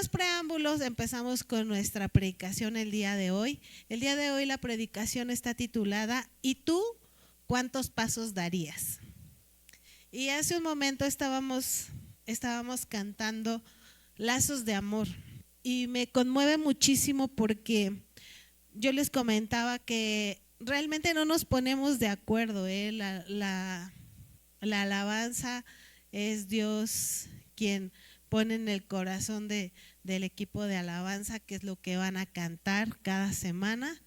más preámbulos, empezamos con nuestra predicación el día de hoy. El día de hoy la predicación está titulada ¿Y tú cuántos pasos darías? Y hace un momento estábamos cantando Lazos de Amor y me conmueve muchísimo porque yo les comentaba que realmente no nos ponemos de acuerdo, la alabanza es Dios quien pone en el corazón del equipo de alabanza qué es lo que van a cantar cada semana.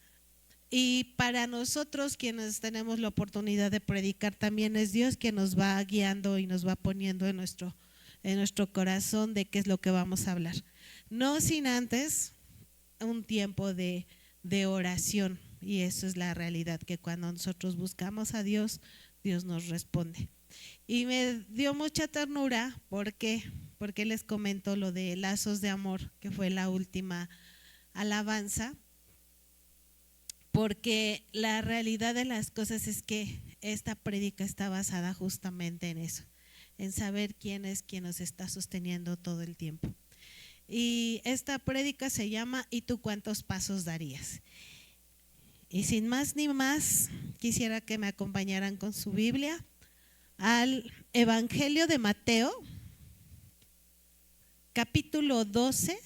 Y para nosotros quienes tenemos la oportunidad de predicar también es Dios quien nos va guiando y nos va poniendo en nuestro corazón de qué es lo que vamos a hablar. No sin antes un tiempo de oración, y eso es la realidad, que cuando nosotros buscamos a Dios, Dios nos responde. Y me dio mucha ternura porque les comento lo de Lazos de Amor, que fue la última alabanza, porque la realidad de las cosas es que esta prédica está basada justamente en eso, en saber quién es quien nos está sosteniendo todo el tiempo. Y esta prédica se llama ¿Y tú cuántos pasos darías? Y sin más ni más, quisiera que me acompañaran con su Biblia al Evangelio de Mateo, capítulo 12,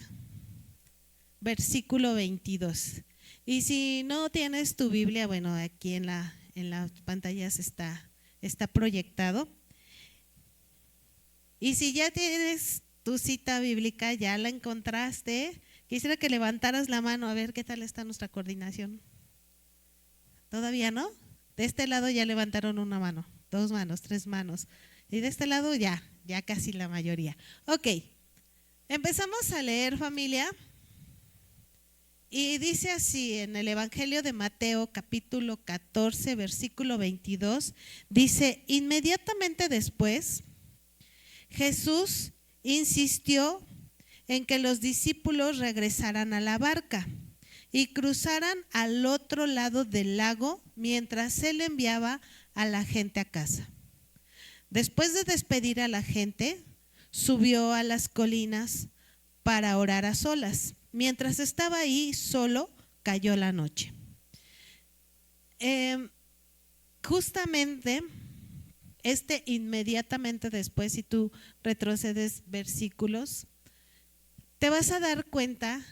versículo 22. Y si no tienes tu Biblia, bueno, aquí en las pantallas está proyectado. Y si ya tienes tu cita bíblica, ya la encontraste, quisiera que levantaras la mano a ver qué tal está nuestra coordinación. ¿Todavía no? De este lado ya levantaron una mano, 2 manos, 3 manos. Y de este lado ya casi la mayoría. Ok, empezamos a leer, familia. Y dice así en el Evangelio de Mateo, capítulo 14, versículo 22, dice: inmediatamente después, Jesús insistió en que los discípulos regresaran a la barca y cruzaran al otro lado del lago mientras él enviaba a la gente a casa. Después de despedir a la gente, subió a las colinas para orar a solas. Mientras estaba ahí solo, cayó la noche. Justamente inmediatamente después, si tú retrocedes versículos, te vas a dar cuenta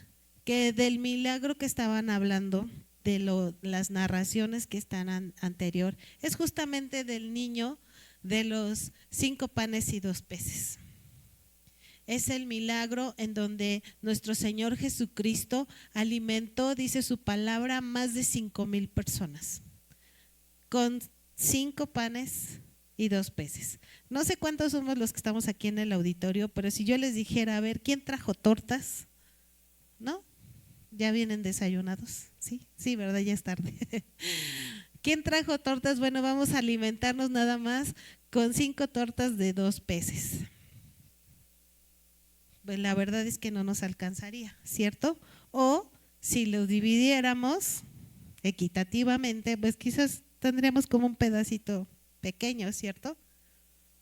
que del milagro que estaban hablando, de las narraciones que están anterior, es justamente del niño de los 5 panes y 2 peces. Es el milagro en donde nuestro Señor Jesucristo alimentó, dice su palabra, más de 5,000 personas con 5 panes y 2 peces. No sé cuántos somos los que estamos aquí en el auditorio, pero si yo les dijera, a ver, ¿quién trajo tortas? ¿No? ¿Ya vienen desayunados? Sí, ¿verdad? Ya es tarde. ¿Quién trajo tortas? Bueno, vamos a alimentarnos nada más con 5 tortas de 2 peces. Pues la verdad es que no nos alcanzaría, ¿cierto? O si lo dividiéramos equitativamente, pues quizás tendríamos como un pedacito pequeño, ¿cierto?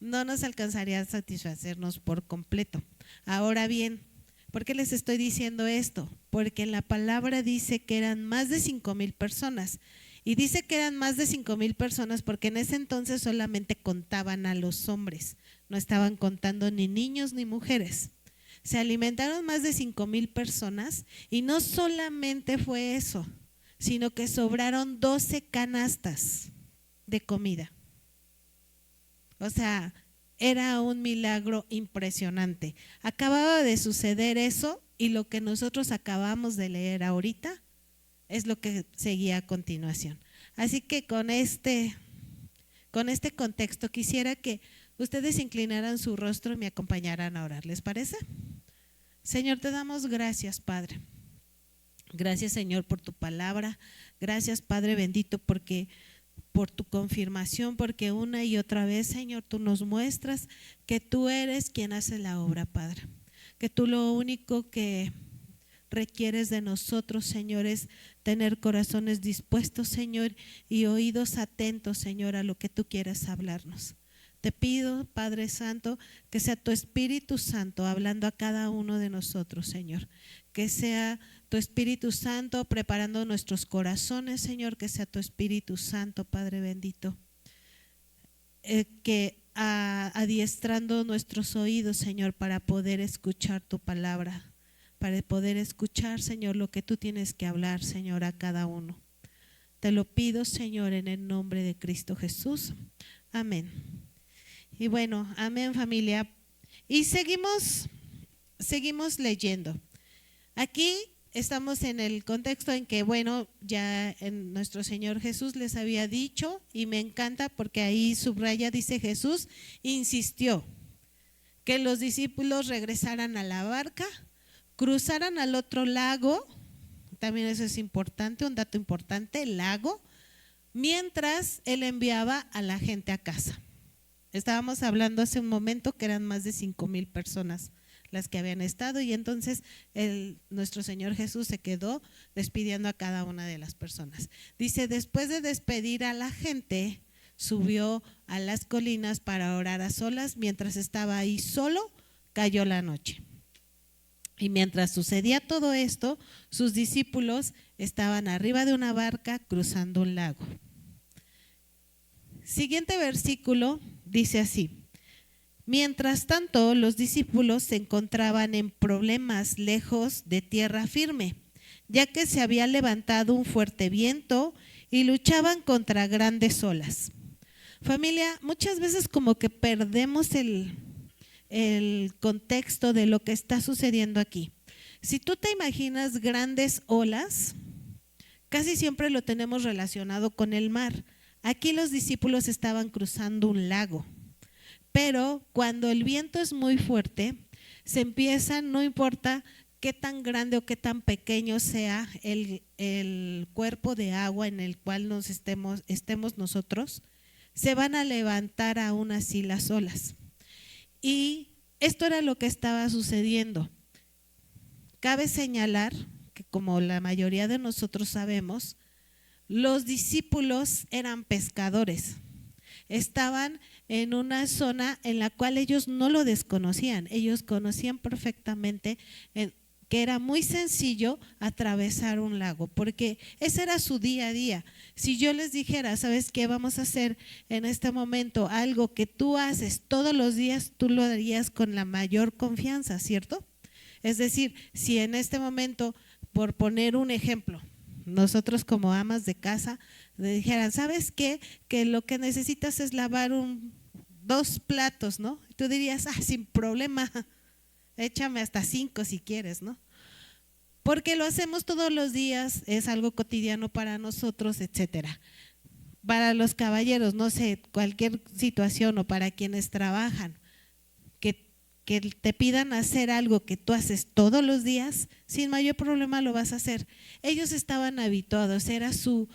No nos alcanzaría a satisfacernos por completo. Ahora bien, ¿por qué les estoy diciendo esto? Porque en la palabra dice que eran más de 5,000 personas. Y dice que eran más de 5,000 personas porque en ese entonces solamente contaban a los hombres, no estaban contando ni niños ni mujeres. Se alimentaron más de 5,000 personas y no solamente fue eso, sino que sobraron 12 canastas de comida. O sea, era un milagro impresionante. Acababa de suceder eso y lo que nosotros acabamos de leer ahorita es lo que seguía a continuación. Así que con este contexto quisiera que ustedes inclinaran su rostro y me acompañaran a orar. ¿Les parece? Señor, te damos gracias, Padre. Gracias, Señor, por tu palabra. Gracias, Padre bendito, porque por tu confirmación, porque una y otra vez, Señor, tú nos muestras que tú eres quien hace la obra, Padre. Que tú lo único que requieres de nosotros, Señor, es tener corazones dispuestos, Señor, y oídos atentos, Señor, a lo que tú quieres hablarnos. Te pido, Padre Santo, que sea tu Espíritu Santo hablando a cada uno de nosotros, Señor. Que sea tu Espíritu Santo preparando nuestros corazones, Señor. Que sea tu Espíritu Santo, Padre bendito, que adiestrando nuestros oídos, Señor, para poder escuchar tu palabra, para poder escuchar, Señor, lo que tú tienes que hablar, Señor, a cada uno. Te lo pido, Señor, en el nombre de Cristo Jesús. Amén. Y bueno, amén, familia. Y seguimos leyendo. Aquí estamos en el contexto en que, bueno, ya nuestro Señor Jesús les había dicho, y me encanta porque ahí subraya, dice Jesús, insistió que los discípulos regresaran a la barca, cruzaran al otro lago, también eso es importante, un dato importante, el lago, mientras él enviaba a la gente a casa. Estábamos hablando hace un momento que eran más de 5,000 personas las que habían estado, y entonces nuestro Señor Jesús se quedó despidiendo a cada una de las personas. Dice, después de despedir a la gente, subió a las colinas para orar a solas. Mientras estaba ahí solo, cayó la noche. Y mientras sucedía todo esto, sus discípulos estaban arriba de una barca cruzando un lago. Siguiente versículo dice así: mientras tanto, los discípulos se encontraban en problemas lejos de tierra firme, ya que se había levantado un fuerte viento y luchaban contra grandes olas. Familia, muchas veces como que perdemos el contexto de lo que está sucediendo aquí. Si tú te imaginas grandes olas, casi siempre lo tenemos relacionado con el mar. Aquí los discípulos estaban cruzando un lago, pero cuando el viento es muy fuerte, se empiezan, no importa qué tan grande o qué tan pequeño sea el cuerpo de agua en el cual nos estemos nosotros, se van a levantar aún así las olas. Y esto era lo que estaba sucediendo. Cabe señalar que, como la mayoría de nosotros sabemos, los discípulos eran pescadores. Estaban en una zona en la cual ellos no lo desconocían. Ellos conocían perfectamente que era muy sencillo atravesar un lago, porque ese era su día a día. Si yo les dijera, ¿sabes qué? Vamos a hacer en este momento algo que tú haces todos los días, tú lo harías con la mayor confianza, ¿cierto? Es decir, si en este momento, por poner un ejemplo, nosotros como amas de casa le dijeran, ¿sabes qué? Que lo que necesitas es lavar 2 platos, ¿no? Tú dirías, sin problema, échame hasta 5 si quieres, ¿no? Porque lo hacemos todos los días, es algo cotidiano para nosotros, etcétera. Para los caballeros, no sé, cualquier situación, o para quienes trabajan, que te pidan hacer algo que tú haces todos los días, sin mayor problema lo vas a hacer. Ellos estaban habituados, era su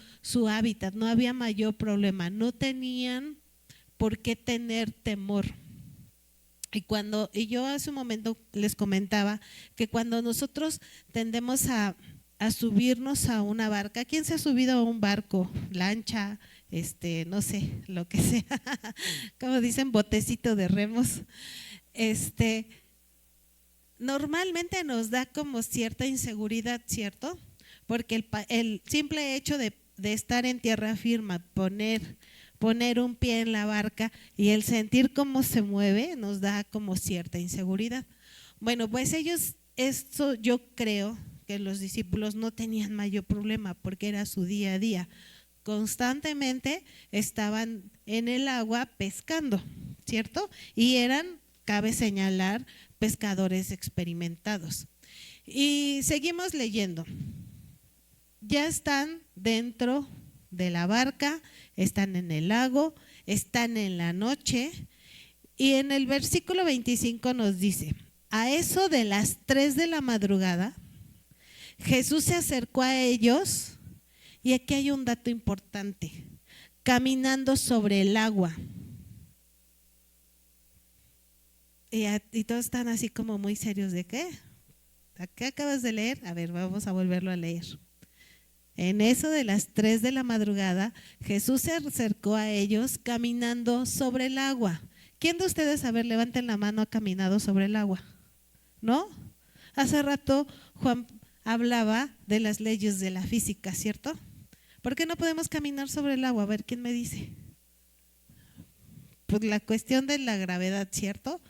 hábitat, no había mayor problema, no tenían por qué tener temor. Y yo hace un momento les comentaba que cuando nosotros tendemos a subirnos a una barca, ¿quién se ha subido a un barco, lancha, no sé, lo que sea, como dicen, botecito de remos? Normalmente nos da como cierta inseguridad, ¿cierto? Porque el simple hecho de estar en tierra firme, poner un pie en la barca y el sentir cómo se mueve nos da como cierta inseguridad. Bueno, pues esto yo creo que los discípulos no tenían mayor problema porque era su día a día. Constantemente estaban en el agua pescando, ¿cierto? Y eran, cabe señalar, pescadores experimentados. Y seguimos leyendo. Ya están dentro de la barca, están en el lago, están en la noche, y en el versículo 25 nos dice: a eso de las 3 de la madrugada, Jesús se acercó a ellos, y aquí hay un dato importante, caminando sobre el agua. Y todos están así como muy serios. ¿De qué? ¿Qué acabas de leer? A ver, vamos a volverlo a leer. En eso de las 3 de la madrugada, Jesús se acercó a ellos caminando sobre el agua. ¿Quién de ustedes, a ver, levanten la mano, ha caminado sobre el agua? ¿No? Hace rato Juan hablaba de las leyes de la física, ¿cierto? ¿Por qué no podemos caminar sobre el agua? A ver, ¿quién me dice? Pues la cuestión de la gravedad, ¿cierto?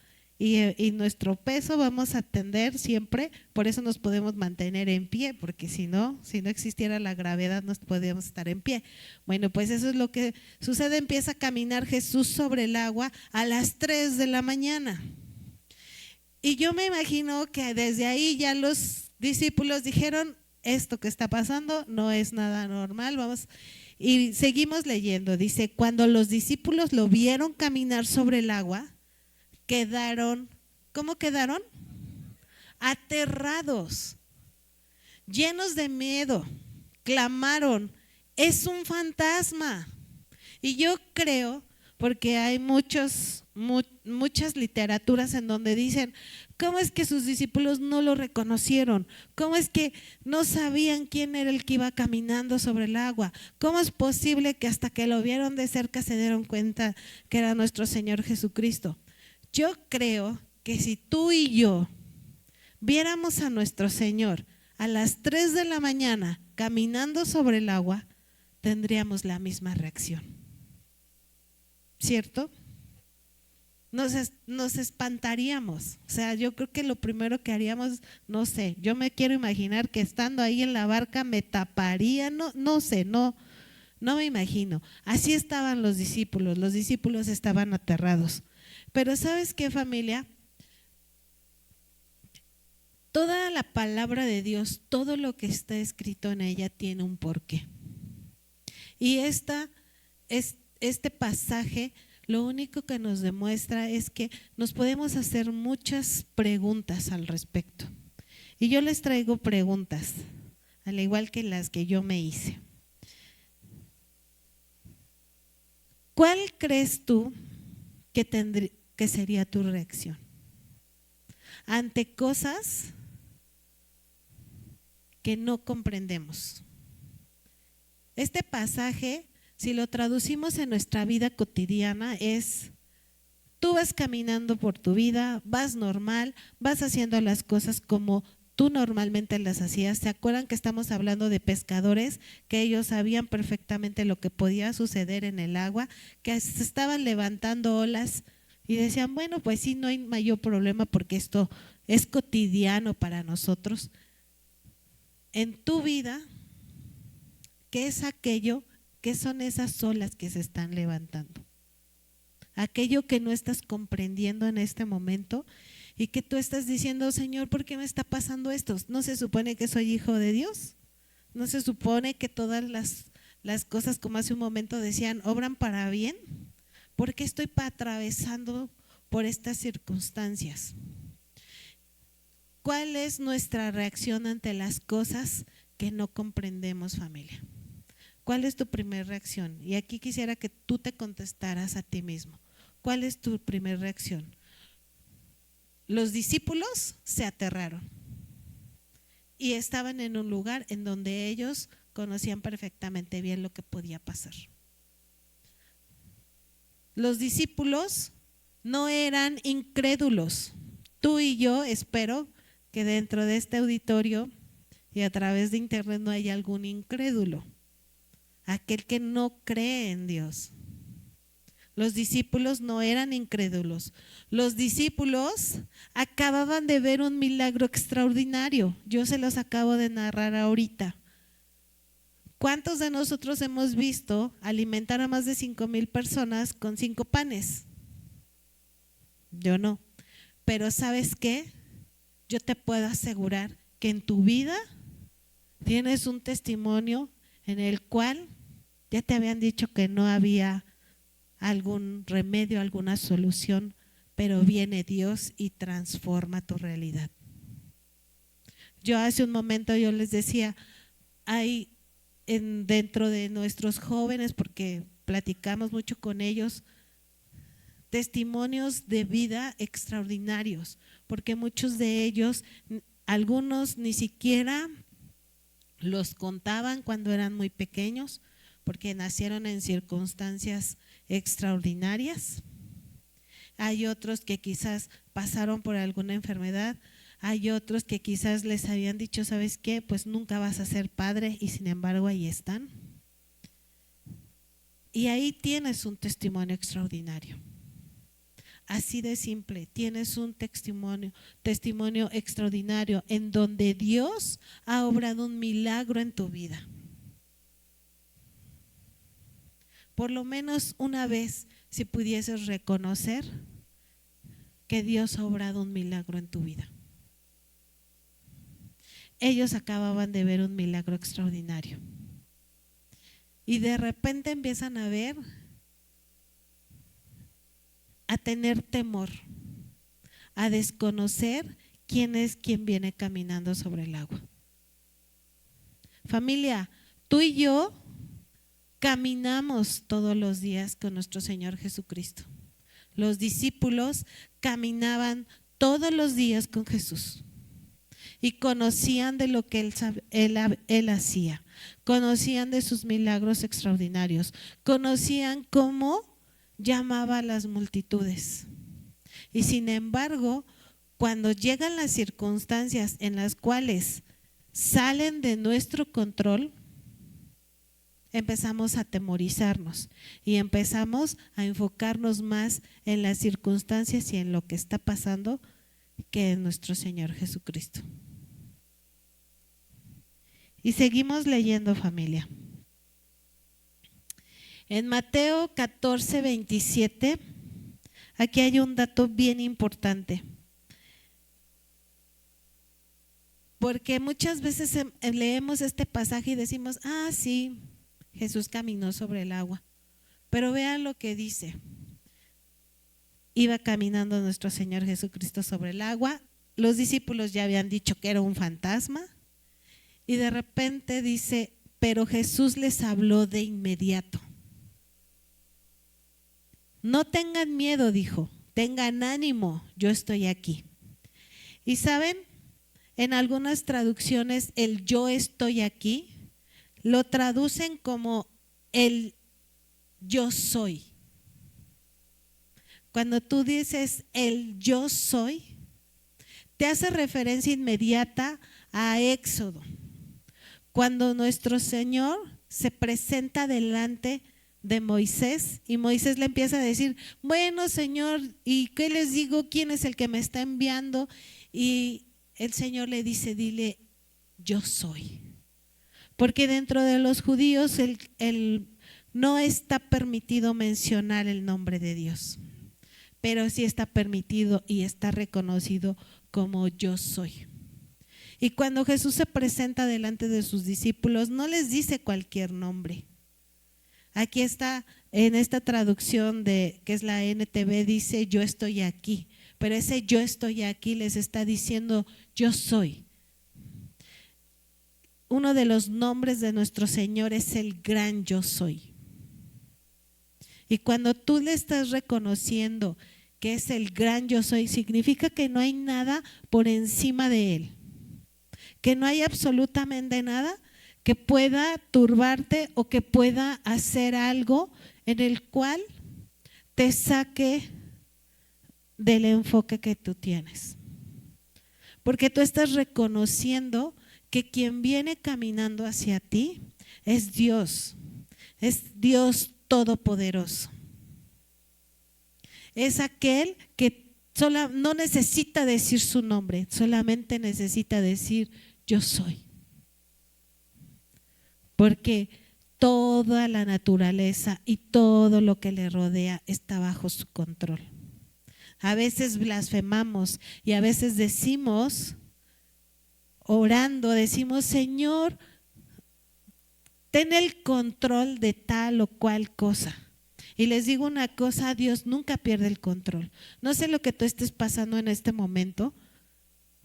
Y nuestro peso vamos a tender siempre, por eso nos podemos mantener en pie, porque si no existiera la gravedad no podríamos estar en pie. Bueno, pues eso es lo que sucede, empieza a caminar Jesús sobre el agua a las 3 de la mañana. Y yo me imagino que desde ahí ya los discípulos dijeron, esto que está pasando no es nada normal, vamos. Y seguimos leyendo, dice, cuando los discípulos lo vieron caminar sobre el agua, quedaron, ¿cómo quedaron? Aterrados, llenos de miedo, clamaron, es un fantasma. Y yo creo, porque hay muchas literaturas en donde dicen, ¿cómo es que sus discípulos no lo reconocieron? ¿Cómo es que no sabían quién era el que iba caminando sobre el agua? ¿Cómo es posible que hasta que lo vieron de cerca se dieron cuenta que era nuestro Señor Jesucristo? Yo creo que si tú y yo viéramos a nuestro Señor a las 3 de la mañana caminando sobre el agua, tendríamos la misma reacción, ¿cierto? Nos espantaríamos. O sea, yo creo que lo primero que haríamos, no sé, yo me quiero imaginar que estando ahí en la barca me taparía, no sé, no me imagino. Así estaban los discípulos estaban aterrados. Pero ¿sabes qué, familia? Toda la palabra de Dios, todo lo que está escrito en ella tiene un porqué. Y este pasaje lo único que nos demuestra es que nos podemos hacer muchas preguntas al respecto. Y yo les traigo preguntas, al igual que las que yo me hice. ¿Cuál crees tú que sería tu reacción ante cosas que no comprendemos? Este pasaje, si lo traducimos en nuestra vida cotidiana, es: tú vas caminando por tu vida, vas normal, vas haciendo las cosas como tú normalmente las hacías. ¿Se acuerdan que estamos hablando de pescadores? Que ellos sabían perfectamente lo que podía suceder en el agua, que se estaban levantando olas y decían, bueno, pues sí, no hay mayor problema porque esto es cotidiano para nosotros. En tu vida, ¿qué es aquello? ¿Qué son esas olas que se están levantando? Aquello que no estás comprendiendo en este momento y que tú estás diciendo, Señor, ¿por qué me está pasando esto? ¿No se supone que soy hijo de Dios? ¿No se supone que todas las cosas, como hace un momento decían, obran para bien? ¿Por qué estoy atravesando por estas circunstancias? ¿Cuál es nuestra reacción ante las cosas que no comprendemos, familia? ¿Cuál es tu primera reacción? Y aquí quisiera que tú te contestaras a ti mismo. ¿Cuál es tu primera reacción? Los discípulos se aterraron y estaban en un lugar en donde ellos conocían perfectamente bien lo que podía pasar. Los discípulos no eran incrédulos. Tú y yo espero que dentro de este auditorio y a través de internet no haya algún incrédulo, aquel que no cree en Dios. Los discípulos no eran incrédulos. Los discípulos acababan de ver un milagro extraordinario. Yo se los acabo de narrar ahorita. ¿Cuántos de nosotros hemos visto alimentar a más de 5,000 personas con 5 panes? Yo no. Pero ¿sabes qué? Yo te puedo asegurar que en tu vida tienes un testimonio en el cual ya te habían dicho que no había algún remedio, alguna solución, pero viene Dios y transforma tu realidad. Yo hace un momento yo les decía, hay dentro de nuestros jóvenes, porque platicamos mucho con ellos, testimonios de vida extraordinarios, porque muchos de ellos, algunos ni siquiera los contaban cuando eran muy pequeños, porque nacieron en circunstancias extraordinarias. hay otros que quizás pasaron por alguna enfermedad, hay otros que quizás les habían dicho, ¿sabes qué? Pues nunca vas a ser padre y sin embargo ahí están. Y ahí tienes un testimonio extraordinario. Así de simple, tienes un testimonio extraordinario en donde Dios ha obrado un milagro en tu vida. Por lo menos una vez, si pudieses reconocer que Dios ha obrado un milagro en tu vida. Ellos acababan de ver un milagro extraordinario. Y de repente empiezan a ver, a tener temor, a desconocer quién es quien viene caminando sobre el agua. Familia, tú y yo caminamos todos los días con nuestro Señor Jesucristo. Los discípulos caminaban todos los días con Jesús y conocían de lo que él hacía, conocían de sus milagros extraordinarios, conocían cómo llamaba a las multitudes. Y sin embargo, cuando llegan las circunstancias en las cuales salen de nuestro control, empezamos a atemorizarnos y empezamos a enfocarnos más en las circunstancias y en lo que está pasando que en nuestro Señor Jesucristo. Y seguimos leyendo, familia. En Mateo 14:27, aquí hay un dato bien importante. Porque muchas veces leemos este pasaje y decimos, sí, Jesús caminó sobre el agua. Pero vean lo que dice. Iba caminando nuestro Señor Jesucristo sobre el agua. Los discípulos ya habían dicho que era un fantasma. Y de repente dice, pero Jesús les habló de inmediato. No tengan miedo, dijo, tengan ánimo, yo estoy aquí. Y saben, en algunas traducciones el yo estoy aquí lo traducen como el yo soy. Cuando tú dices el yo soy, te hace referencia inmediata a Éxodo, cuando nuestro Señor se presenta delante de Moisés y Moisés le empieza a decir, bueno, Señor, ¿y qué les digo? ¿Quién es el que me está enviando? Y el Señor le dice, dile, yo soy. Porque dentro de los judíos no está permitido mencionar el nombre de Dios, pero sí está permitido y está reconocido como yo soy. Y cuando Jesús se presenta delante de sus discípulos, no les dice cualquier nombre. Aquí está, en esta traducción que es la NTV, dice yo estoy aquí, pero ese yo estoy aquí les está diciendo yo soy. Uno de los nombres de nuestro Señor es el gran yo soy. Y cuando tú le estás reconociendo que es el gran yo soy, significa que no hay nada por encima de él, que no hay absolutamente nada que pueda turbarte o que pueda hacer algo en el cual te saque del enfoque que tú tienes. Porque tú estás reconociendo que quien viene caminando hacia ti es Dios todopoderoso. Es aquel que no necesita decir su nombre, solamente necesita decir yo soy. Porque toda la naturaleza y todo lo que le rodea está bajo su control. A veces blasfemamos y a veces decimos, orando, decimos, Señor, ten el control de tal o cual cosa. Y les digo una cosa, Dios nunca pierde el control. No sé lo que tú estés pasando en este momento,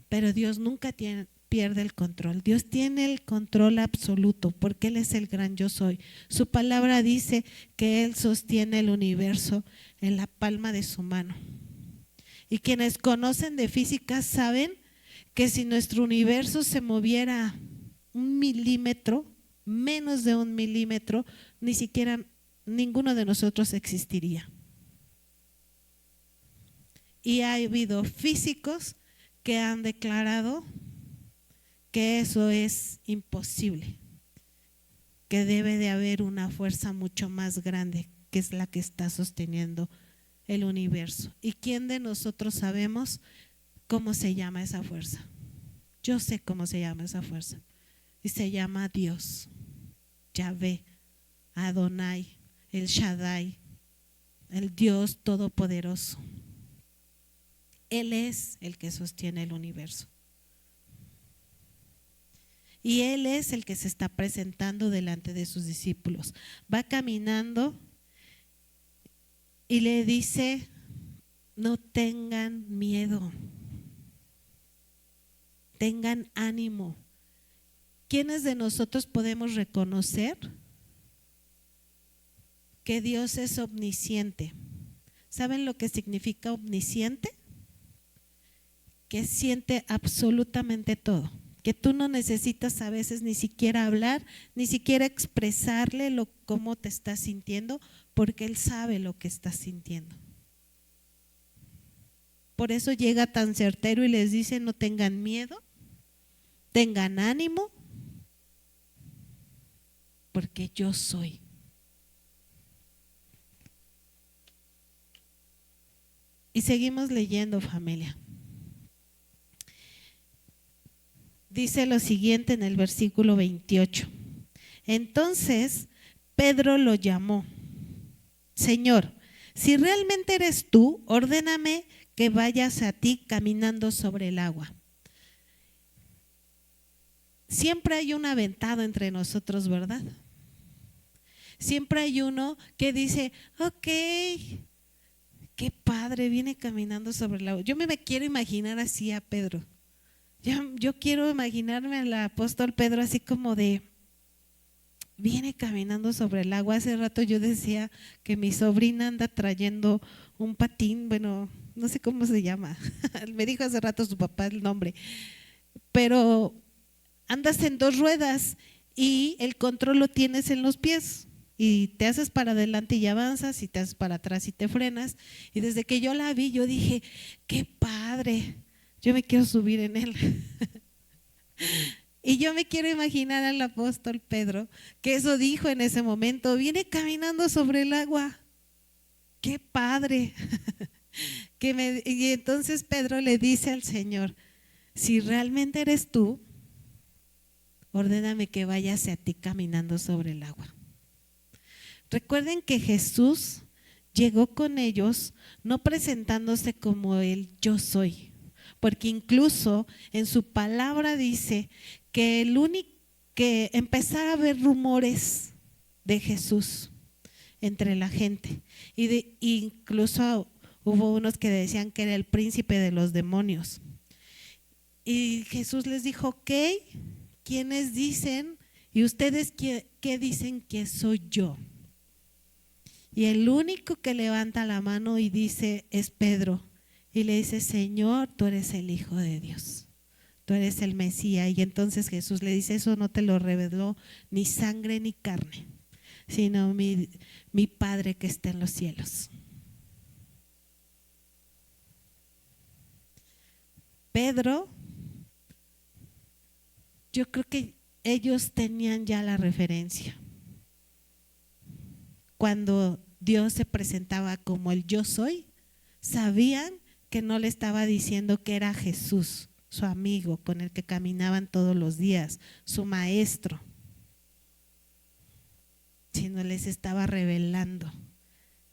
pero Dios nunca pierde el control. Dios tiene el control absoluto porque Él es el gran yo soy. Su palabra dice que Él sostiene el universo en la palma de su mano. Y quienes conocen de física saben que si nuestro universo se moviera 1 milímetro, menos de 1 milímetro, ni siquiera ninguno de nosotros existiría. Y ha habido físicos que han declarado que eso es imposible, que debe de haber una fuerza mucho más grande, que es la que está sosteniendo el universo. ¿Y quién de nosotros sabemos cómo se llama esa fuerza? Yo sé cómo se llama esa fuerza. Y se llama Dios, Yahvé, Adonai, el Shaddai, el Dios Todopoderoso. Él es el que sostiene el universo. Y Él es el que se está presentando delante de sus discípulos. Va caminando y le dice: no tengan miedo, tengan ánimo. ¿Quiénes de nosotros podemos reconocer que Dios es omnisciente? ¿Saben lo que significa omnisciente? Que siente absolutamente todo, que tú no necesitas a veces ni siquiera hablar, ni siquiera expresarle cómo te estás sintiendo, porque Él sabe lo que estás sintiendo. Por eso llega tan certero y les dice: no tengan miedo, tengan ánimo, porque yo soy. Y seguimos leyendo, familia. Dice lo siguiente en el versículo 28. Entonces Pedro lo llamó: Señor, si realmente eres tú, ordéname que vayas a ti caminando sobre el agua. Siempre hay un aventado entre nosotros, ¿verdad? Siempre hay uno que dice: ok, qué padre, viene caminando sobre el agua. Yo me quiero imaginar así a Pedro. Yo quiero imaginarme al apóstol Pedro así como de: viene caminando sobre el agua. Hace rato yo decía que mi sobrina anda trayendo un patín, bueno, no sé cómo se llama, me dijo hace rato su papá el nombre, pero andas en 2 ruedas y el control lo tienes en los pies. Y te haces para adelante y avanzas, y te haces para atrás y te frenas. Y desde que yo la vi, yo dije: qué padre, yo me quiero subir en él. Y yo me quiero imaginar al apóstol Pedro, que eso dijo en ese momento: viene caminando sobre el agua, qué padre. Y entonces Pedro le dice al Señor: si realmente eres tú, ordéname que vaya hacia ti caminando sobre el agua. Recuerden que Jesús llegó con ellos no presentándose como el yo soy, porque incluso en su palabra dice que que empezara a haber rumores de Jesús entre la gente, incluso hubo unos que decían que era el príncipe de los demonios. Y Jesús les dijo: ok, ¿quiénes dicen? ¿Y ustedes qué dicen que soy yo? Y el único que levanta la mano y dice es Pedro. Y le dice: Señor, tú eres el Hijo de Dios, tú eres el Mesías. Y entonces Jesús le dice: eso no te lo reveló ni sangre ni carne, sino mi Padre que está en los cielos. Pedro, yo creo que ellos tenían ya la referencia. Cuando Dios se presentaba como el yo soy, sabían que no le estaba diciendo que era Jesús, su amigo con el que caminaban todos los días, su maestro, sino les estaba revelando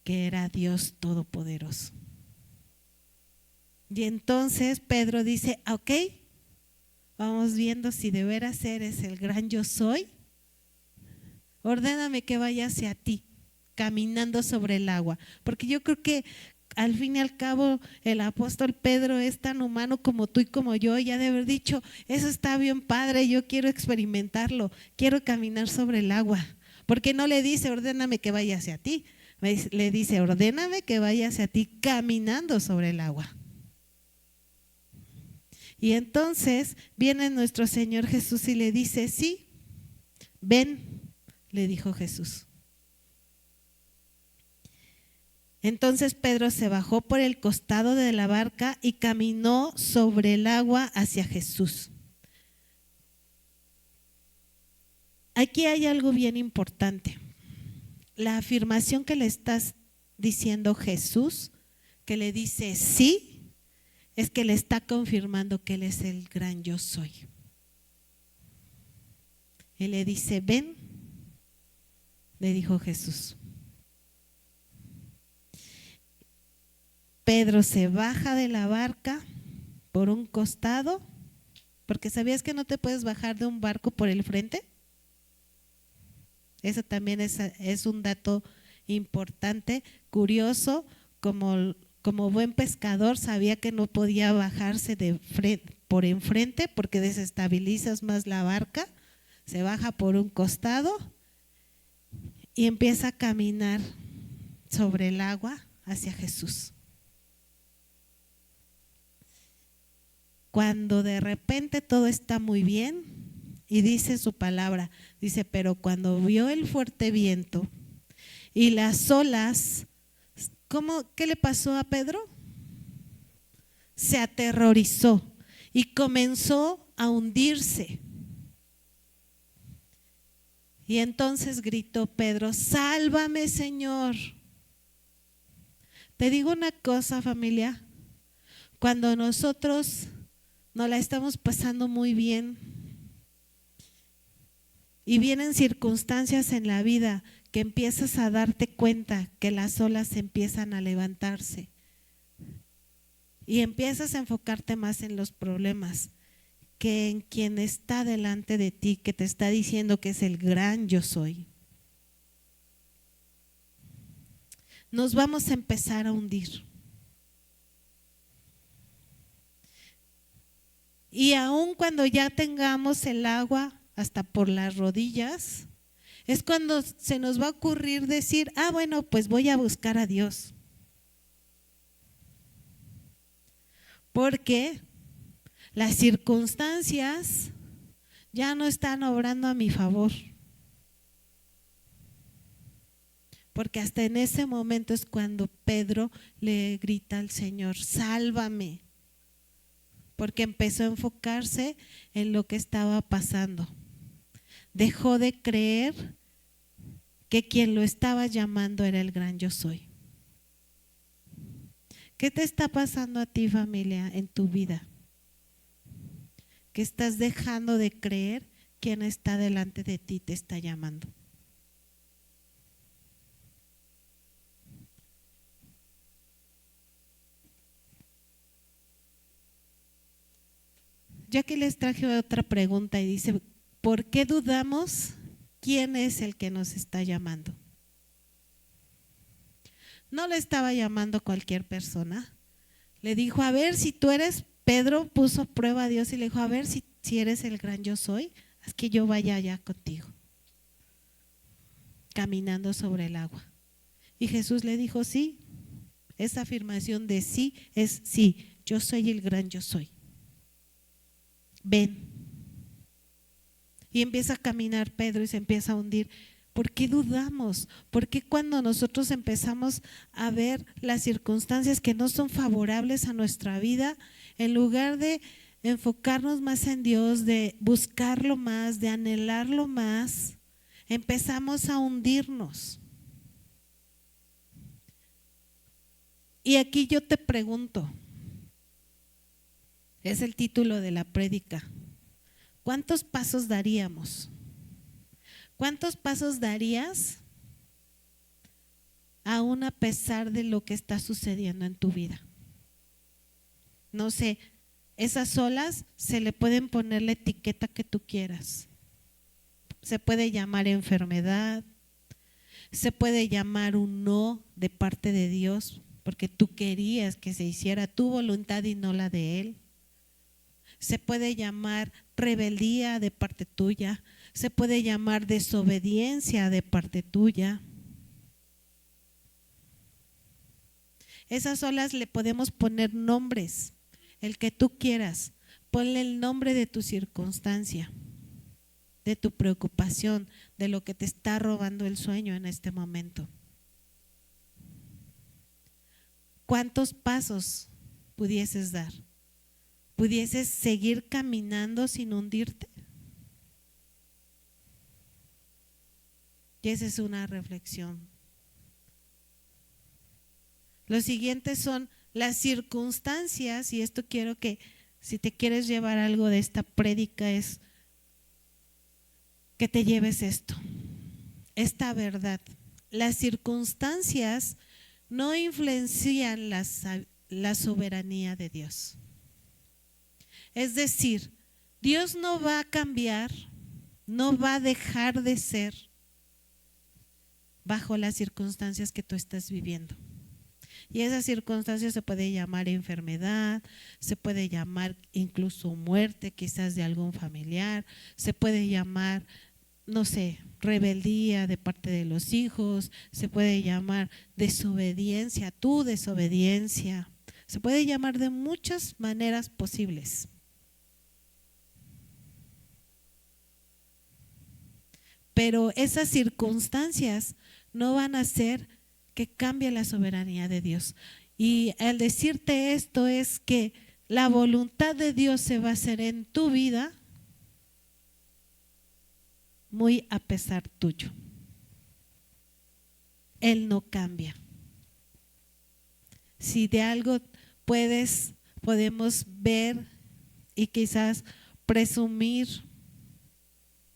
que era Dios Todopoderoso. Y entonces Pedro dice: ok, vamos viendo si de veras eres el gran yo soy, ordéname que vaya hacia ti caminando sobre el agua. Porque yo creo que al fin y al cabo el apóstol Pedro es tan humano como tú y como yo, y ha de haber dicho: eso está bien padre, yo quiero experimentarlo, quiero caminar sobre el agua. Porque no le dice: ordéname que vaya hacia ti, le dice: ordéname que vaya hacia ti caminando sobre el agua. Y entonces viene nuestro Señor Jesús y le dice: sí, ven, le dijo Jesús. Entonces Pedro se bajó por el costado de la barca y caminó sobre el agua hacia Jesús. Aquí hay algo bien importante. La afirmación que le estás diciendo Jesús, que le dice sí, es que le está confirmando que Él es el gran yo soy. Él le dice, ven, le dijo Jesús. Pedro se baja de la barca por un costado, porque ¿sabías que no te puedes bajar de un barco por el frente? Eso también es un dato importante, curioso, como buen pescador sabía que no podía bajarse por enfrente porque desestabilizas más la barca, se baja por un costado y empieza a caminar sobre el agua hacia Jesús. Cuando de repente todo está muy bien y dice su palabra, dice, pero cuando vio el fuerte viento y las olas, ¿qué le pasó a Pedro? Se aterrorizó y comenzó a hundirse. Y entonces gritó Pedro, sálvame, Señor. Te digo una cosa, familia, cuando nosotros nos la estamos pasando muy bien y vienen circunstancias en la vida que empiezas a darte cuenta que las olas empiezan a levantarse y empiezas a enfocarte más en los problemas que en quien está delante de ti, que te está diciendo que es el gran yo soy. Nos vamos a empezar a hundir. Y aun cuando ya tengamos el agua hasta por las rodillas, es cuando se nos va a ocurrir decir, bueno, pues voy a buscar a Dios. Porque las circunstancias ya no están obrando a mi favor. Porque hasta en ese momento es cuando Pedro le grita al Señor, sálvame. Porque empezó a enfocarse en lo que estaba pasando. Dejó de creer que quien lo estaba llamando era el gran yo soy. ¿Qué te está pasando a ti, familia, en tu vida? Que estás dejando de creer quien está delante de ti te está llamando. Yo aquí les traje otra pregunta y dice, ¿por qué dudamos quién es el que nos está llamando? No le estaba llamando cualquier persona. Le dijo, a ver si tú eres, Pedro puso a prueba a Dios y le dijo, a ver si eres el gran yo soy, haz que yo vaya allá contigo, caminando sobre el agua. Y Jesús le dijo, sí, esa afirmación de sí es sí, yo soy el gran yo soy. Ven. Y empieza a caminar Pedro y se empieza a hundir. ¿Por qué dudamos? ¿Por qué cuando nosotros empezamos a ver las circunstancias que no son favorables a nuestra vida, en lugar de enfocarnos más en Dios, de buscarlo más, de anhelarlo más, empezamos a hundirnos? Y aquí yo te pregunto, es el título de la prédica, ¿cuántos pasos daríamos? ¿Cuántos pasos darías aún a pesar de lo que está sucediendo en tu vida? No sé, esas olas se le pueden poner la etiqueta que tú quieras. Se puede llamar enfermedad, se puede llamar un no de parte de Dios, porque tú querías que se hiciera tu voluntad y no la de Él. Se puede llamar rebeldía de parte tuya, se puede llamar desobediencia de parte tuya. Esas olas le podemos poner nombres, el que tú quieras. Ponle el nombre de tu circunstancia, de tu preocupación, de lo que te está robando el sueño en este momento. ¿cuántos pasos pudieses dar? ¿Pudieses seguir caminando sin hundirte? Y esa es una reflexión. Los siguientes son las circunstancias, y esto quiero que, si te quieres llevar algo de esta prédica, es que te lleves esto, esta verdad. Las circunstancias no influencian la soberanía de Dios. Es decir, Dios no va a cambiar, no va a dejar de ser bajo las circunstancias que tú estás viviendo. Y esa circunstancia se puede llamar enfermedad, se puede llamar incluso muerte quizás de algún familiar, se puede llamar, no sé, rebeldía de parte de los hijos, se puede llamar desobediencia, tu desobediencia, se puede llamar de muchas maneras posibles. Pero esas circunstancias no van a hacer que cambie la soberanía de Dios. Y al decirte esto es que la voluntad de Dios se va a hacer en tu vida muy a pesar tuyo. Él no cambia. Si de algo podemos ver y quizás presumir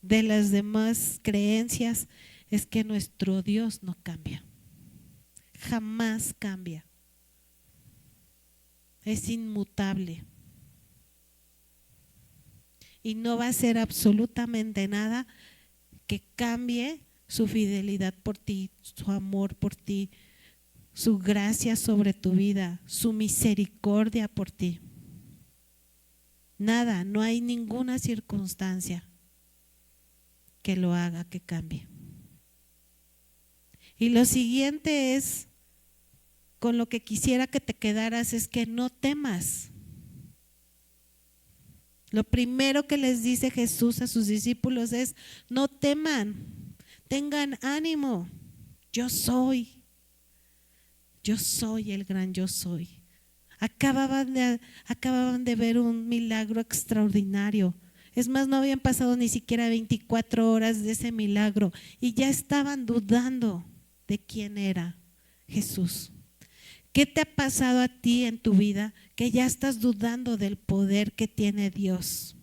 de las demás creencias, es que nuestro Dios no cambia. Jamás cambia. Es inmutable. Y no va a ser absolutamente nada que cambie su fidelidad por ti, su amor por ti, su gracia sobre tu vida, su misericordia por ti. Nada, no hay ninguna circunstancia que lo haga que cambie. Y lo siguiente es, con lo que quisiera que te quedaras, es que no temas. Lo primero que les dice Jesús a sus discípulos es: no teman, tengan ánimo, yo soy el gran yo soy. Acababan de ver un milagro extraordinario. Es más, no habían pasado ni siquiera 24 horas de ese milagro y ya estaban dudando de quién era Jesús. ¿Qué te ha pasado a ti en tu vida que ya estás dudando del poder que tiene Dios?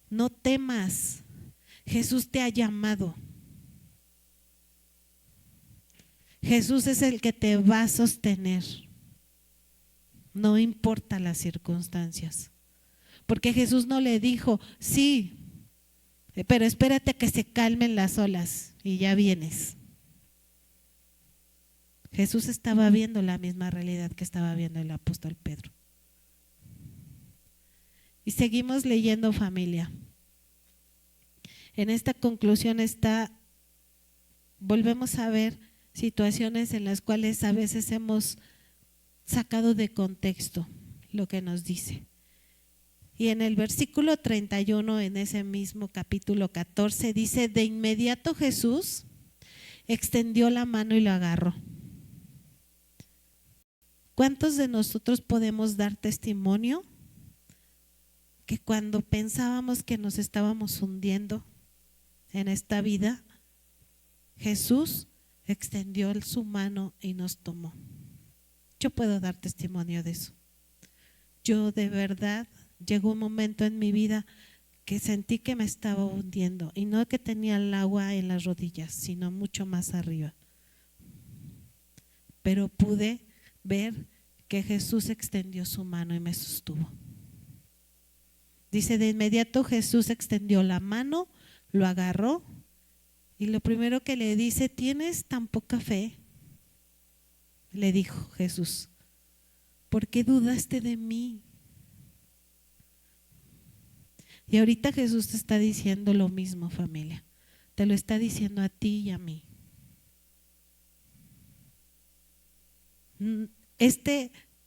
No temas, Jesús te ha llamado. Jesús es el que te va a sostener, no importa las circunstancias. Porque Jesús no le dijo: sí, pero espérate a que se calmen las olas y ya vienes. Jesús estaba viendo la misma realidad que estaba viendo el apóstol Pedro. Y seguimos leyendo, familia. En esta conclusión volvemos a ver situaciones en las cuales a veces hemos sacado de contexto lo que nos dice. Y en el versículo 31, en ese mismo capítulo 14, dice: de inmediato Jesús extendió la mano y lo agarró. ¿Cuántos de nosotros podemos dar testimonio que cuando pensábamos que nos estábamos hundiendo en esta vida, Jesús extendió su mano y nos tomó? Yo puedo dar testimonio de eso. Yo de verdad, llegó un momento en mi vida que sentí que me estaba hundiendo, y no que tenía el agua en las rodillas, sino mucho más arriba. Pero pude ver que Jesús extendió su mano y me sostuvo. Dice: de inmediato Jesús extendió la mano, lo agarró, y lo primero que le dice: ¿tienes tan poca fe? Le dijo Jesús: ¿por qué dudaste de mí? Y ahorita Jesús te está diciendo lo mismo, familia. Te lo está diciendo a ti y a mí.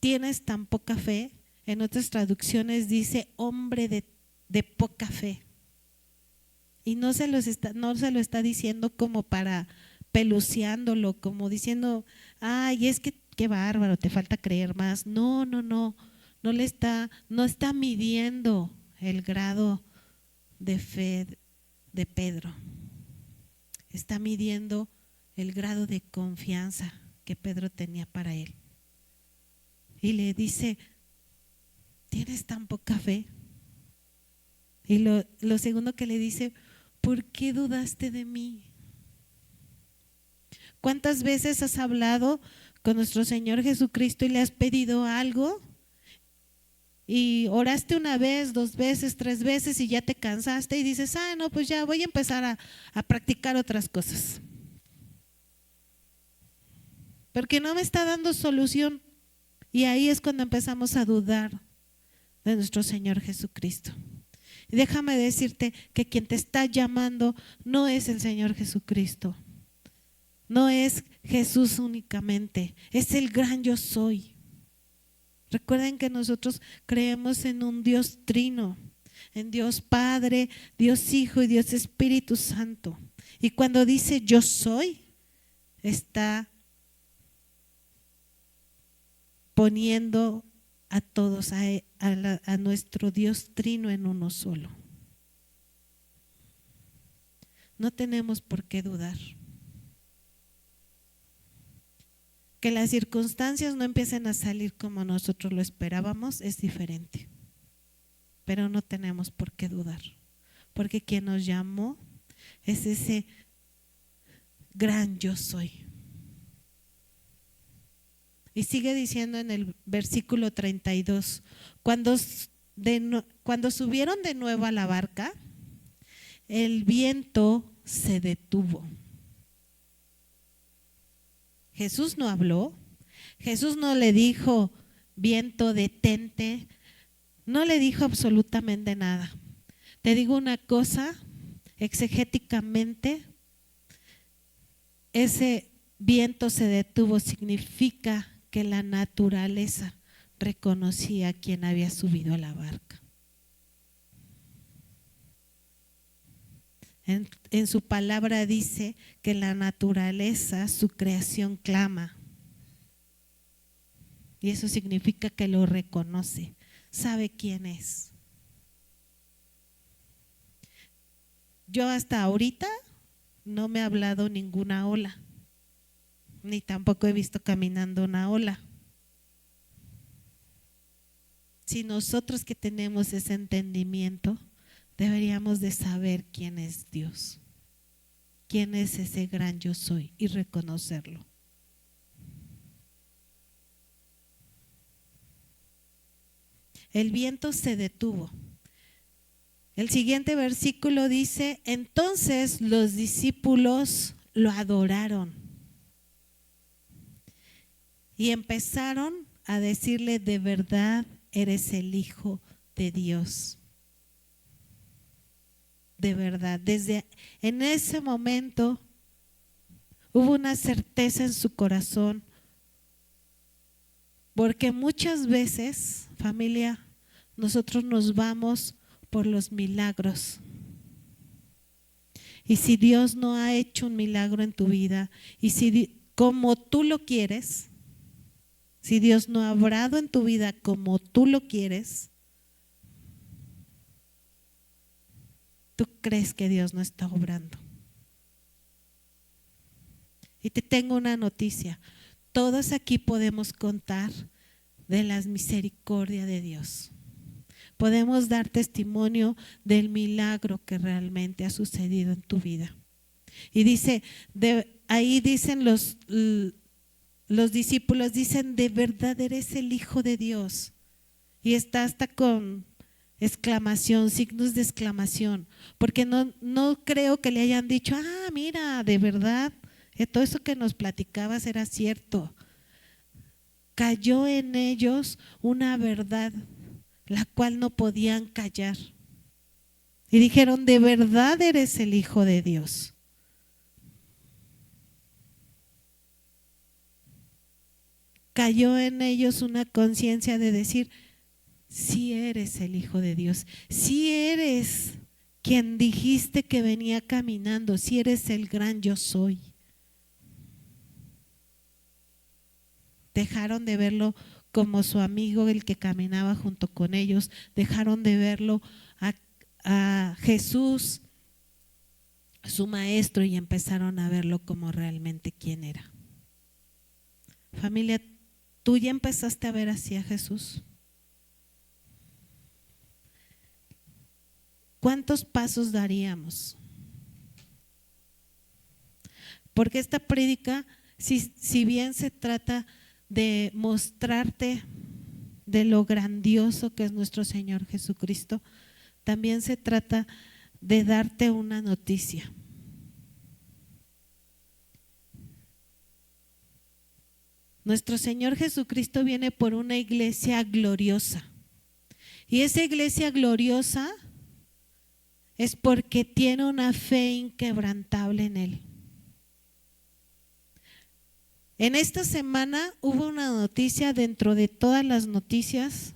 Tienes tan poca fe, en otras traducciones dice hombre de poca fe. Y no se lo está diciendo como para peluceándolo, como diciendo, ay, es que qué bárbaro, te falta creer más. No, no, no, no está midiendo el grado de fe de Pedro. Está midiendo el grado de confianza que Pedro tenía para él. Y le dice, ¿tienes tan poca fe? Y lo segundo que le dice, ¿por qué dudaste de mí? ¿Cuántas veces has hablado con nuestro Señor Jesucristo y le has pedido algo? Y oraste una vez, 2 veces, 3 veces y ya te cansaste y dices, no, pues ya voy a empezar a practicar otras cosas. Porque no me está dando solución. Y ahí es cuando empezamos a dudar de nuestro Señor Jesucristo. Y déjame decirte que quien te está llamando no es el Señor Jesucristo. No es Jesús únicamente, es el gran yo soy. Recuerden que nosotros creemos en un Dios trino, en Dios Padre, Dios Hijo y Dios Espíritu Santo. Y cuando dice yo soy, está poniendo a todos, a nuestro Dios trino en uno solo. No tenemos por qué dudar. Que las circunstancias no empiecen a salir como nosotros lo esperábamos es diferente, pero no tenemos por qué dudar, porque quien nos llamó es ese gran yo soy. Y sigue diciendo en el versículo 32, cuando subieron de nuevo a la barca, el viento se detuvo. Jesús no habló, Jesús no le dijo, viento, detente, no le dijo absolutamente nada. Te digo una cosa, exegéticamente, ese viento se detuvo significa que la naturaleza reconocía a quien había subido a la barca. En su palabra dice que la naturaleza, su creación clama. Y eso significa que lo reconoce, sabe quién es. Yo hasta ahorita no me ha hablado ninguna ola, ni tampoco he visto caminando una ola. Si nosotros que tenemos ese entendimiento, deberíamos de saber quién es Dios, quién es ese gran yo soy y reconocerlo. El viento se detuvo. El siguiente versículo dice, entonces los discípulos lo adoraron y empezaron a decirle, de verdad eres el Hijo de Dios. De verdad, desde en ese momento hubo una certeza en su corazón, porque muchas veces, familia, nosotros nos vamos por los milagros. Y si Dios no ha hecho un milagro en tu vida, y si como tú lo quieres, si Dios no ha obrado en tu vida como tú lo quieres, tú crees que Dios no está obrando. Y te tengo una noticia, todos aquí podemos contar de la misericordia de Dios. Podemos dar testimonio del milagro que realmente ha sucedido en tu vida. Y dice, ahí dicen los discípulos, dicen, de verdad eres el Hijo de Dios. Y está hasta con exclamación, signos de exclamación, porque no creo que le hayan dicho, mira, de verdad, todo eso que nos platicabas era cierto. Cayó en ellos una verdad, la cual no podían callar. Y dijeron, de verdad eres el Hijo de Dios. Cayó en ellos una conciencia de decir, sí eres el Hijo de Dios, sí eres quien dijiste que venía caminando, sí eres el gran yo soy. dejaron de verlo como su amigo, el que caminaba junto con ellos, dejaron de verlo a Jesús, su maestro, y empezaron a verlo como realmente quién era. Familia, ¿tú ya empezaste a ver así a Jesús? ¿Cuántos pasos daríamos? Porque esta prédica, si bien se trata de mostrarte de lo grandioso que es nuestro Señor Jesucristo, también se trata de darte una noticia. Nuestro Señor Jesucristo viene por una iglesia gloriosa. Y esa iglesia gloriosa es porque tiene una fe inquebrantable en Él. En esta semana hubo una noticia dentro de todas las noticias.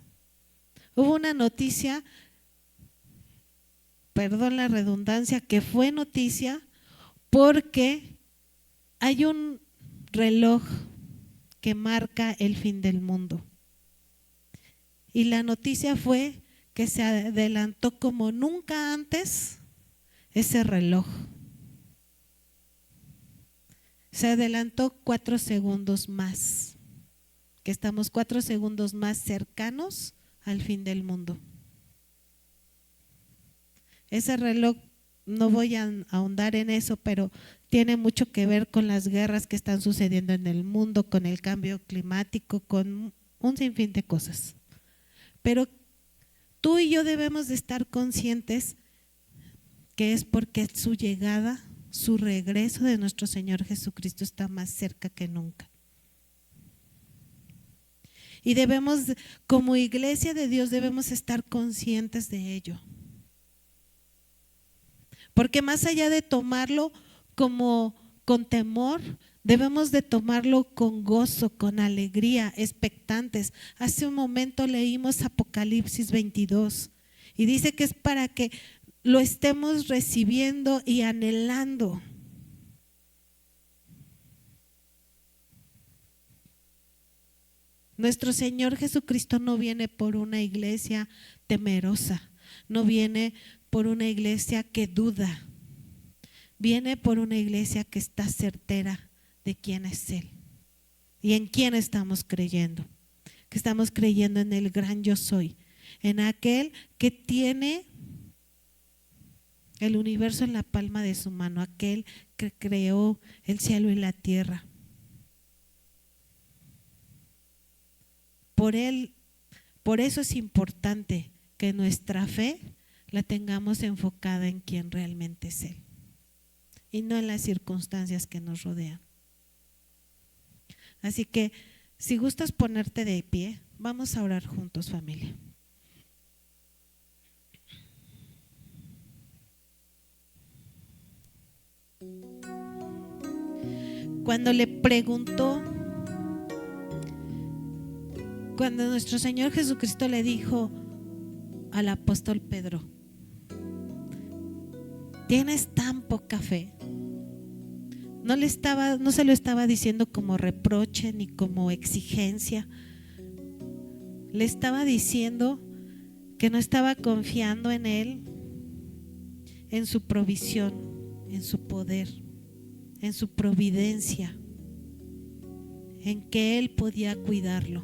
Hubo una noticia, perdón la redundancia, que fue noticia porque hay un reloj que marca el fin del mundo. Y la noticia fue que se adelantó como nunca antes ese reloj. Se adelantó 4 segundos más, que estamos 4 segundos más cercanos al fin del mundo. Ese reloj, no voy a ahondar en eso, pero tiene mucho que ver con las guerras que están sucediendo en el mundo, con el cambio climático, con un sinfín de cosas. Pero tú y yo debemos de estar conscientes que es porque su llegada, su regreso de nuestro Señor Jesucristo está más cerca que nunca. Y debemos, como iglesia de Dios, debemos estar conscientes de ello. Porque más allá de tomarlo como con temor, debemos de tomarlo con gozo, con alegría, expectantes. Hace un momento leímos Apocalipsis 22 y dice que es para que lo estemos recibiendo y anhelando. Nuestro Señor Jesucristo no viene por una iglesia temerosa, no viene por una iglesia que duda, viene por una iglesia que está certera de quién es Él y en quién estamos creyendo. Que estamos creyendo en el gran yo soy, en aquel que tiene el universo en la palma de su mano, aquel que creó el cielo y la tierra. Por Él, por eso es importante que nuestra fe la tengamos enfocada en quien realmente es Él y no en las circunstancias que nos rodean. Así que si gustas ponerte de pie, vamos a orar juntos, familia. Cuando le preguntó, cuando nuestro Señor Jesucristo le dijo al apóstol Pedro, ¿tienes tan poca fe? No se lo estaba diciendo como reproche ni como exigencia. Le estaba diciendo que no estaba confiando en Él, en su provisión, en su poder, en su providencia, en que Él podía cuidarlo.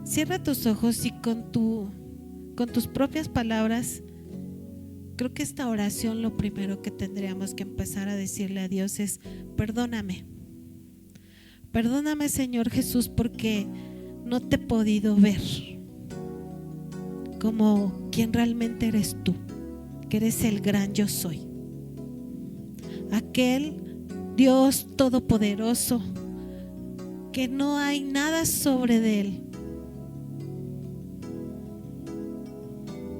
Cierra tus ojos y con tus propias palabras, creo que esta oración lo primero que tendríamos que empezar a decirle a Dios es: perdóname. Perdóname, Señor Jesús, porque no te he podido ver como quien realmente eres tú, que eres el gran yo soy. Aquel Dios todopoderoso, que no hay nada sobre de Él,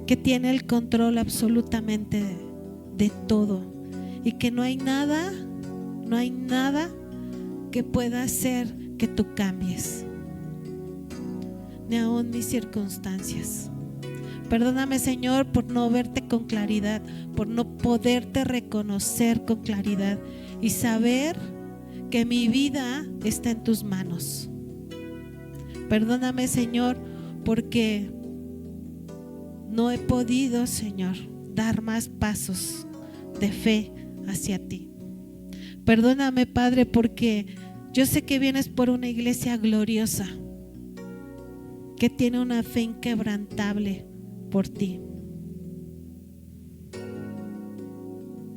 que tiene el control absolutamente de todo y que no hay nada que pueda hacer que tú cambies, ni aun mis circunstancias. Perdóname, Señor, por no verte con claridad, por no poderte reconocer con claridad y saber que mi vida está en tus manos. Perdóname, Señor, porque no he podido, Señor, dar más pasos de fe hacia ti. Perdóname, Padre, porque yo sé que vienes por una iglesia gloriosa, que tiene una fe inquebrantable por ti.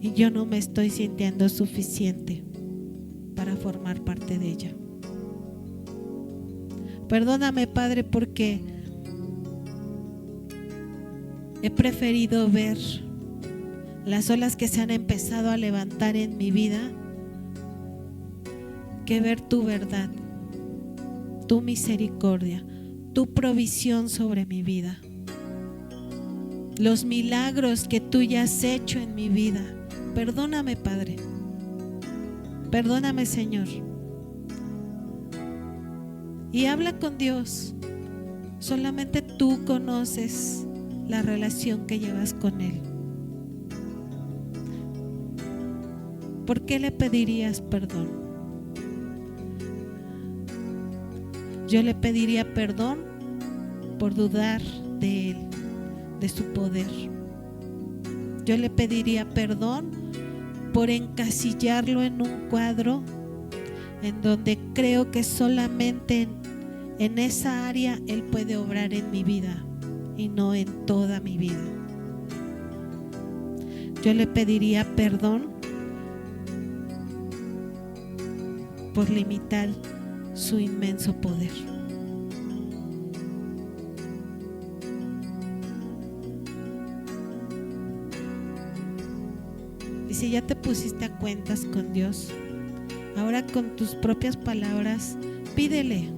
Y yo no me estoy sintiendo suficiente para formar parte de ella. Perdóname, Padre, porque he preferido ver las olas que se han empezado a levantar en mi vida que ver tu verdad, tu misericordia, tu provisión sobre mi vida, los milagros que tú ya has hecho en mi vida. Perdóname, Padre. Perdóname, Señor. Y habla con Dios. Solamente tú conoces la relación que llevas con Él. ¿Por qué le pedirías perdón? Yo le pediría perdón por dudar de Él, de su poder. Yo le pediría perdón por encasillarlo en un cuadro en donde creo que solamente en esa área Él puede obrar en mi vida y no en toda mi vida. Yo le pediría perdón por limitar su inmenso poder. Y si ya te pusiste a cuentas con Dios, ahora con tus propias palabras, pídele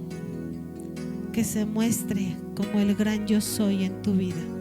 que se muestre como el gran yo soy en tu vida.